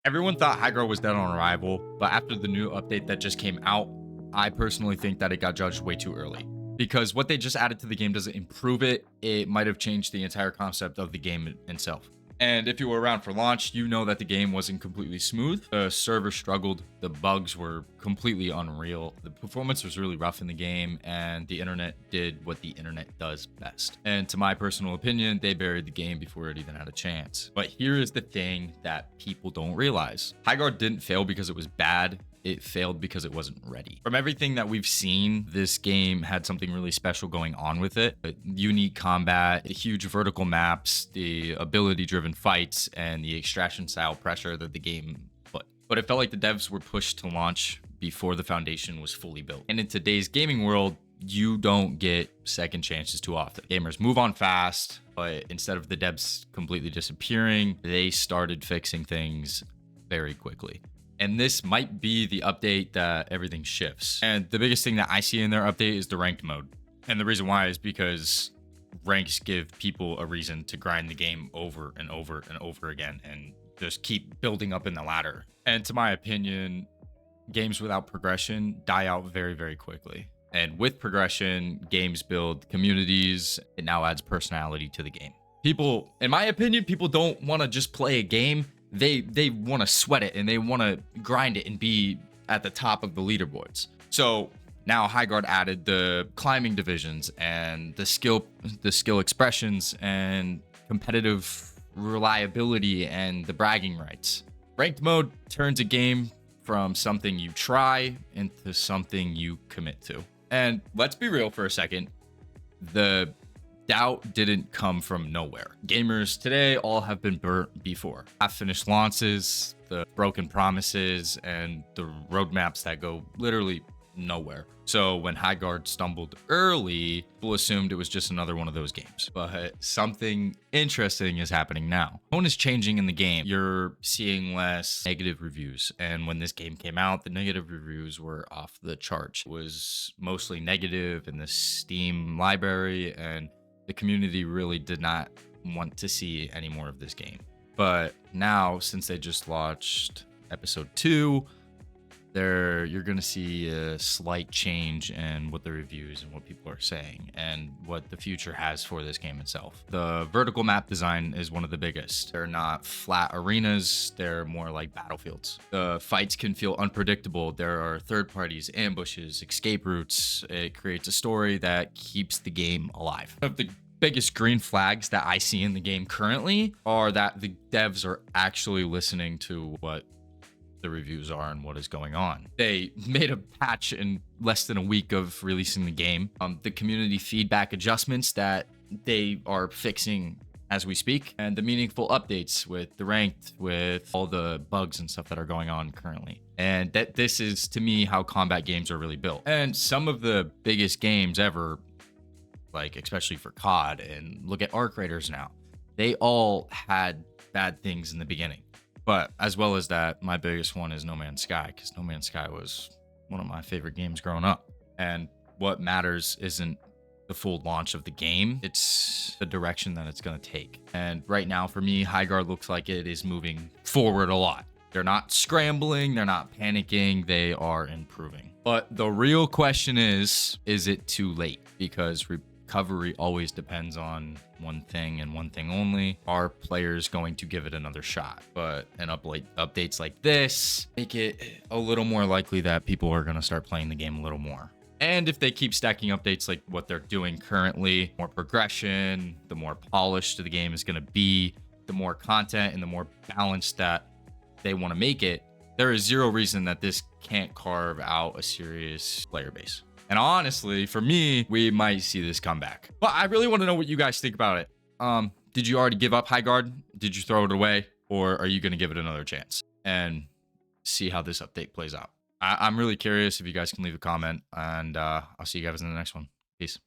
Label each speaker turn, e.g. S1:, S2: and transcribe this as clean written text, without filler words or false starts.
S1: Everyone thought HighGuard was dead on arrival, but after the new update that just came out, I personally think that it got judged way too early. Because what they just added to the game doesn't improve it, it might have changed the entire concept of the game itself. And if you were around for launch, you know that the game wasn't completely smooth. The server struggled, the bugs were completely unreal, the performance was really rough in the game, and the internet did what the internet does best. And to my personal opinion, they buried the game before it even had a chance. But here is the thing that people don't realize. HighGuard didn't fail because it was bad. It failed because it wasn't ready. From everything that we've seen, this game had something really special going on with it. Unique combat, huge vertical maps, the ability-driven fights, and the extraction-style pressure that the game put. But it felt like the devs were pushed to launch before the foundation was fully built. And in today's gaming world, you don't get second chances too often. Gamers move on fast, but instead of the devs completely disappearing, they started fixing things very quickly. And this might be the update that everything shifts. And the biggest thing that I see in their update is the ranked mode. And the reason why is because ranks give people a reason to grind the game over and over and over again and just keep building up in the ladder. And to my opinion, games without progression die out very, very quickly. And with progression, games build communities. It now adds personality to the game. People, in my opinion, people don't want to just play a game. They want to sweat it and they want to grind it and be at the top of the leaderboards. So now HighGuard added the climbing divisions and the skill expressions and competitive reliability and the bragging rights. Ranked mode turns a game from something you try into something you commit to. And let's be real for a second. The doubt didn't come from nowhere. Gamers today all have been burnt before. Half-finished launches, the broken promises, and the roadmaps that go literally nowhere. So when HighGuard stumbled early, people assumed it was just another one of those games. But something interesting is happening now. Tone is changing in the game. You're seeing less negative reviews. And when this game came out, the negative reviews were off the charts. It was mostly negative in the Steam library, and the community really did not want to see any more of this game. But now, since they just launched episode 2, you're going to see a slight change in what the reviews and what people are saying and what the future has for this game itself. The vertical map design is one of the biggest. They're not flat arenas, they're more like battlefields. The fights can feel unpredictable. There are third parties, ambushes, escape routes. It creates a story that keeps the game alive. One of the biggest green flags that I see in the game currently are that the devs are actually listening to what the reviews are and what is going on. They made a patch in less than a week of releasing the game. The community feedback adjustments that they are fixing as we speak, and the meaningful updates with the ranked, with all the bugs and stuff that are going on currently. And that this is, to me, how combat games are really built. And some of the biggest games ever, like especially for COD, and look at Arc Raiders now, they all had bad things in the beginning. But as well as that, my biggest one is No Man's Sky, because No Man's Sky was one of my favorite games growing up. And what matters isn't the full launch of the game, it's the direction that it's going to take. And right now, for me, HighGuard looks like it is moving forward a lot. They're not scrambling, they're not panicking, they are improving. But the real question is it too late? Because recovery always depends on one thing and one thing only. Are players going to give it another shot? But updates like this make it a little more likely that people are going to start playing the game a little more. And if they keep stacking updates like what they're doing currently, more progression, the more polished the game is going to be, the more content and the more balanced that they want to make it, there is zero reason that this can't carve out a serious player base. And honestly, for me, we might see this come back. But I really want to know what you guys think about it. Did you already give up HighGuard? Did you throw it away? Or are you going to give it another chance and see how this update plays out? I'm really curious. If you guys can leave a comment, and I'll see you guys in the next one. Peace.